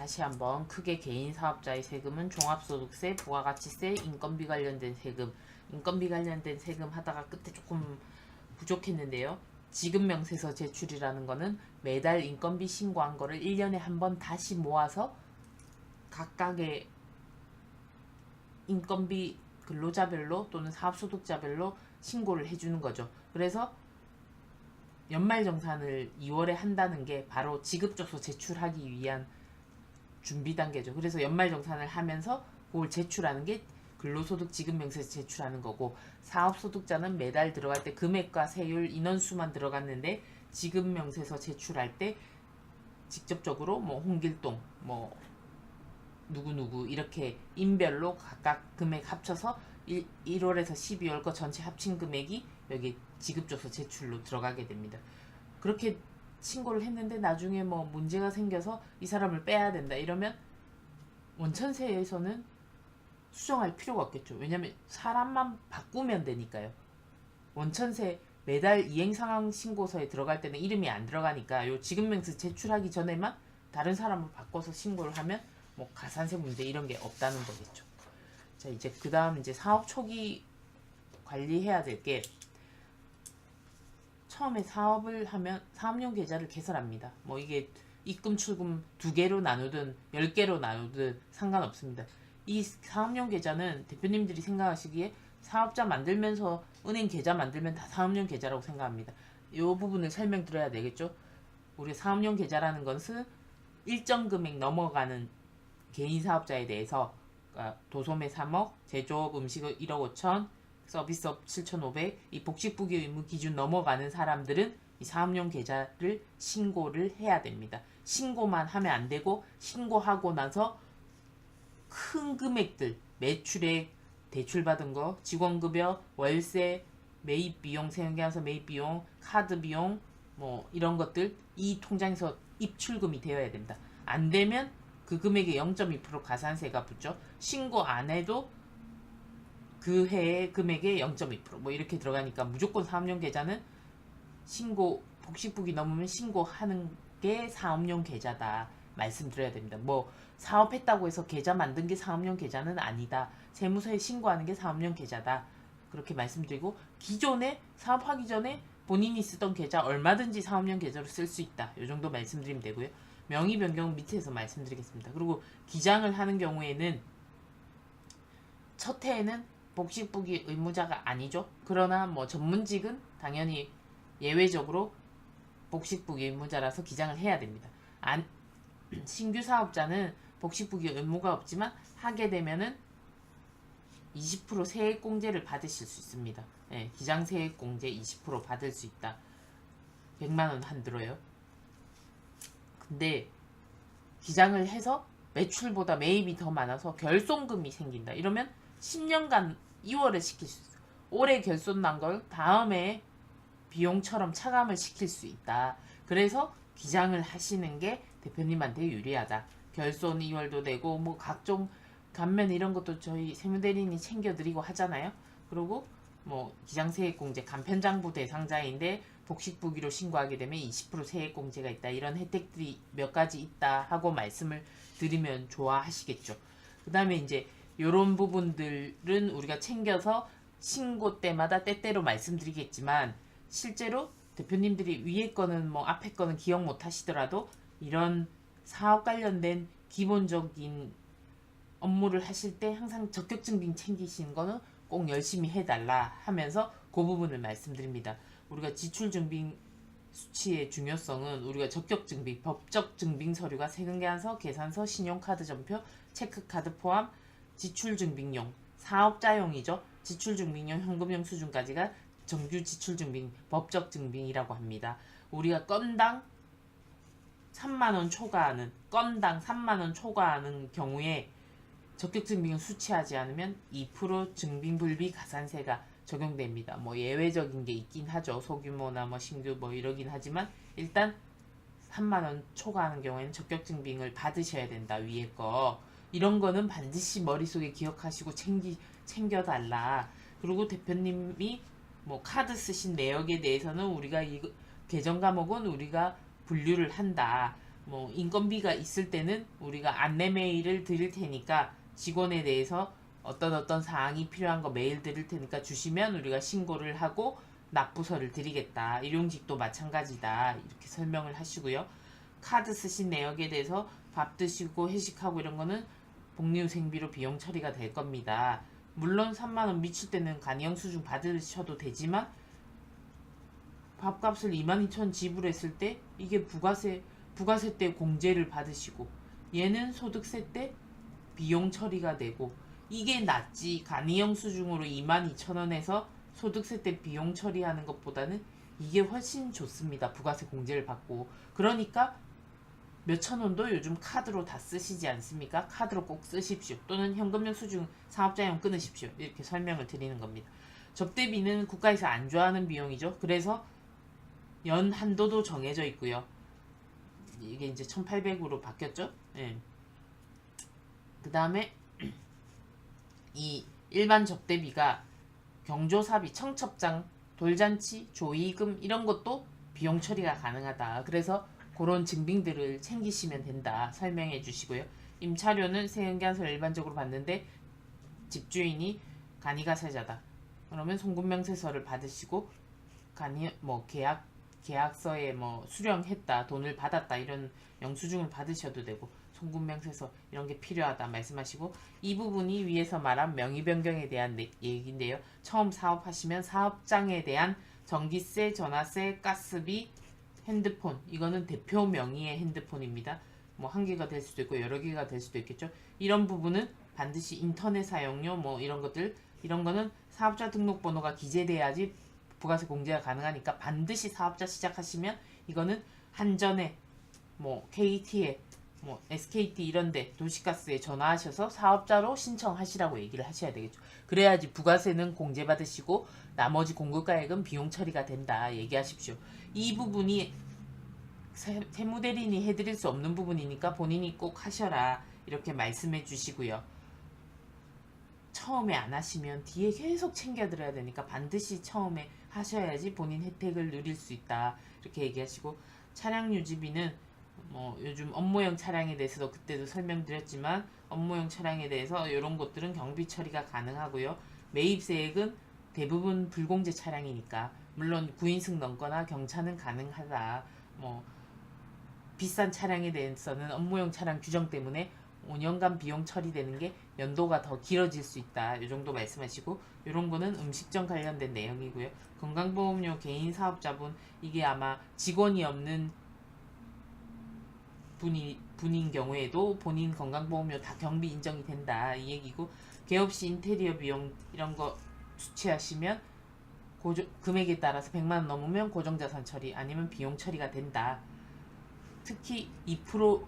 다시 한번 크게 개인 사업자의 세금은 종합소득세, 부가가치세, 인건비 관련된 세금, 인건비 관련된 세금 하다가 끝에 조금 부족했는데요. 지급 명세서 제출이라는 거는 매달 인건비 신고한 거를 1년에 한 번 다시 모아서 각각의 인건비 근로자별로 또는 사업소득자별로 신고를 해주는 거죠. 그래서 연말정산을 2월에 한다는 게 바로 지급조서 제출하기 위한 준비 단계죠. 그래서 연말정산을 하면서 그걸 제출하는 게 근로소득 지급명세서 제출하는 거고, 사업소득자는 매달 들어갈 때 금액과 세율, 인원수만 들어갔는데 지급명세서 제출할 때 직접적으로 뭐 홍길동, 뭐 누구누구 이렇게 인별로 각각 금액 합쳐서 1월에서 12월 거 전체 합친 금액이 여기 지급조서 제출로 들어가게 됩니다. 그렇게 신고를 했는데 나중에 뭐 문제가 생겨서 이 사람을 빼야 된다 이러면 원천세에서는 수정할 필요가 없겠죠. 왜냐면 사람만 바꾸면 되니까요. 원천세 매달 이행상황 신고서에 들어갈 때는 이름이 안 들어가니까 요 지급명세 제출하기 전에만 다른 사람을 바꿔서 신고를 하면 뭐 가산세 문제 이런 게 없다는 거겠죠. 자, 이제 그 다음 이제 사업 초기 관리해야 될 게, 처음에 사업을 하면 사업용 계좌를 개설합니다. 뭐 이게 입금 출금 2개로 나누든 10개로 나누든 상관없습니다. 이 사업용 계좌는 대표님들이 생각하시기에 사업자 만들면서 은행 계좌 만들면 다 사업용 계좌라고 생각합니다. 이 부분을 설명드려야 되겠죠. 우리 사업용 계좌라는 것은 일정 금액 넘어가는 개인 사업자에 대해서, 그러니까 도소매 3억, 제조업 음식 1억 5천, 서비스업 7,500, 이 복식부기 의무 기준 넘어가는 사람들은 이 사업용 계좌를 신고를 해야 됩니다. 신고만 하면 안 되고, 신고하고 나서 큰 금액들, 매출액, 대출받은 거, 직원급여, 월세, 매입비용, 생계와서 매입비용, 카드비용, 뭐 이런 것들 이 통장에서 입출금이 되어야 됩니다. 안 되면 그 금액의 0.2% 가산세가 붙죠. 신고 안 해도 그 해의 금액의 0.2%뭐 이렇게 들어가니까 무조건 사업용 계좌는 신고, 복식부기 넘으면 신고하는 게 사업용 계좌다 말씀드려야 됩니다. 뭐 사업했다고 해서 계좌 만든 게 사업용 계좌는 아니다. 세무서에 신고하는 게 사업용 계좌다. 그렇게 말씀드리고, 기존에 사업하기 전에 본인이 쓰던 계좌 얼마든지 사업용 계좌로 쓸 수 있다. 이 정도 말씀드리면 되고요. 명의 변경 밑에서 말씀드리겠습니다. 그리고 기장을 하는 경우에는 첫 해에는 복식부기 의무자가 아니죠. 그러나 뭐 전문직은 당연히 예외적으로 복식부기 의무자라서 기장을 해야 됩니다. 신규 사업자는 복식부기 의무가 없지만 하게 되면은 20% 세액공제를 받으실 수 있습니다. 네, 기장 세액공제 20% 받을 수 있다. 100만원 한들어요. 근데 기장을 해서 매출보다 매입이 더 많아서 결손금이 생긴다. 이러면 10년간 2월에 시킬 수 있어. 올해 결손 난 걸 다음에 비용처럼 차감을 시킬 수 있다. 그래서 기장을 하시는 게 대표님한테 유리하다. 결손 2월도 되고 뭐 각종 감면 이런 것도 저희 세무대리인이 챙겨드리고 하잖아요. 그리고 뭐 기장세액공제 간편장부 대상자인데 복식부기로 신고하게 되면 20% 세액공제가 있다. 이런 혜택들이 몇 가지 있다 하고 말씀을 드리면 좋아하시겠죠. 그 다음에 이제 이런 부분들은 우리가 챙겨서 신고 때마다 때때로 말씀드리겠지만, 실제로 대표님들이 위에 거는 뭐 앞에 거는 기억 못 하시더라도 이런 사업 관련된 기본적인 업무를 하실 때 항상 적격증빙 챙기시는 거는 꼭 열심히 해달라 하면서 그 부분을 말씀드립니다. 우리가 지출증빙 수치의 중요성은 우리가 적격증빙, 법적증빙 서류가 세금계산서, 계산서, 신용카드 전표, 체크카드 포함 지출증빙용, 사업자용이죠. 지출증빙용, 현금용 수준까지가 정규 지출증빙, 법적증빙이라고 합니다. 우리가 건당 3만원 초과하는, 건당 3만원 초과하는 경우에 적격증빙을 수취하지 않으면 2% 증빙불비 가산세가 적용됩니다. 뭐 예외적인 게 있긴 하죠. 소규모나 뭐 신규 뭐 이러긴 하지만 일단 3만원 초과하는 경우에는 적격증빙을 받으셔야 된다. 위에 거. 이런 거는 반드시 머릿속에 기억하시고 챙겨달라. 그리고 대표님이 뭐 카드 쓰신 내역에 대해서는 우리가 이 계정 과목은 우리가 분류를 한다. 뭐 인건비가 있을 때는 우리가 안내 메일을 드릴 테니까 직원에 대해서 어떤 사항이 필요한 거 메일 드릴 테니까 주시면 우리가 신고를 하고 납부서를 드리겠다. 일용직도 마찬가지다. 이렇게 설명을 하시고요. 카드 쓰신 내역에 대해서 밥 드시고 회식하고 이런 거는 복리후생비로 비용 처리가 될 겁니다. 물론 3만원 미칠 때는 간이영수증 받으셔도 되지만 밥값을 22,000원 지불했을 때 이게 부가세 때 공제를 받으시고 얘는 소득세 때 비용 처리가 되고 이게 낫지. 간이영수증으로 22,000원에서 소득세 때 비용 처리하는 것보다는 이게 훨씬 좋습니다. 부가세 공제를 받고. 그러니까 몇천 원도 요즘 카드로 다 쓰시지 않습니까? 카드로 꼭 쓰십시오. 또는 현금영수증 사업자용 끊으십시오. 이렇게 설명을 드리는 겁니다. 접대비는 국가에서 안 좋아하는 비용이죠. 그래서 연 한도도 정해져 있고요. 이게 이제 1,800으로 바뀌었죠. 예. 그 다음에 이 일반 접대비가 경조사비, 청첩장, 돌잔치, 조의금 이런 것도 비용 처리가 가능하다. 그래서 그런 증빙들을 챙기시면 된다. 설명해 주시고요. 임차료는 세은계약서를 일반적으로 받는데 집주인이 간이가세자다. 그러면 송금명세서를 받으시고 계약서에 뭐 수령했다, 돈을 받았다 이런 영수증을 받으셔도 되고 송금명세서 이런 게 필요하다 말씀하시고 이 부분이 위에서 말한 명의 변경에 대한 얘기인데요. 처음 사업하시면 사업장에 대한 전기세, 전화세, 가스비, 핸드폰 이거는 대표 명의의 핸드폰입니다. 뭐 한 개가 될 수도 있고 여러 개가 될 수도 있겠죠. 이런 부분은 반드시 인터넷 사용료 뭐 이런 것들 이런 거는 사업자 등록번호가 기재돼야지 부가세 공제가 가능하니까 반드시 사업자 시작하시면 이거는 한전에 뭐 KT에 뭐 SKT 이런데 도시가스에 전화하셔서 사업자로 신청하시라고 얘기를 하셔야 되겠죠. 그래야지 부가세는 공제받으시고 나머지 공급가액은 비용 처리가 된다 얘기하십시오. 이 부분이 세무대리인이 해드릴 수 없는 부분이니까 본인이 꼭 하셔라 이렇게 말씀해 주시고요. 처음에 안 하시면 뒤에 계속 챙겨드려야 되니까 반드시 처음에 하셔야지 본인 혜택을 누릴 수 있다 이렇게 얘기하시고 차량 유지비는 뭐 요즘 업무용 차량에 대해서도 그때도 설명드렸지만 업무용 차량에 대해서 이런 것들은 경비 처리가 가능하고요. 매입세액은 대부분 불공제 차량이니까 물론 9인승 넘거나 경차는 가능하다. 뭐 비싼 차량에 대해서는 업무용 차량 규정 때문에 5년간 비용 처리되는 게 연도가 더 길어질 수 있다. 이 정도 말씀하시고 이런 거는 음식점 관련된 내용이고요. 건강보험료 개인 사업자분 이게 아마 직원이 없는 분인 경우에도 본인 건강보험료 다 경비 인정이 된다. 이 얘기고 개업시 인테리어 비용 이런 거 수취하시면 금액에 따라서 100만원 넘으면 고정자산 처리 아니면 비용 처리가 된다. 특히 2%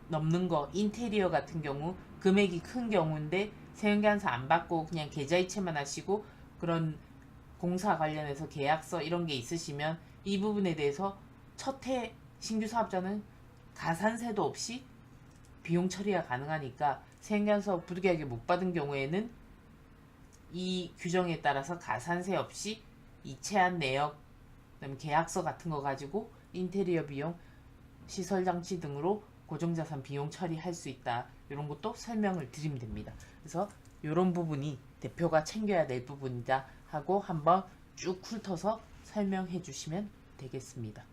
넘는 거 인테리어 같은 경우 금액이 큰 경우인데 세은계약서 안 받고 그냥 계좌이체만 하시고 그런 공사 관련해서 계약서 이런 게 있으시면 이 부분에 대해서 첫해 신규 사업자는 가산세도 없이 비용 처리가 가능하니까 세은계약서 부득이하게 못 받은 경우에는 이 규정에 따라서 가산세 없이 이체한 내역 그다음에 계약서 같은 거 가지고 인테리어 비용 시설장치 등으로 고정자산 비용 처리할 수 있다. 이런 것도 설명을 드리면 됩니다. 그래서 이런 부분이 대표가 챙겨야 될 부분이다 하고 한번 쭉 훑어서 설명해 주시면 되겠습니다.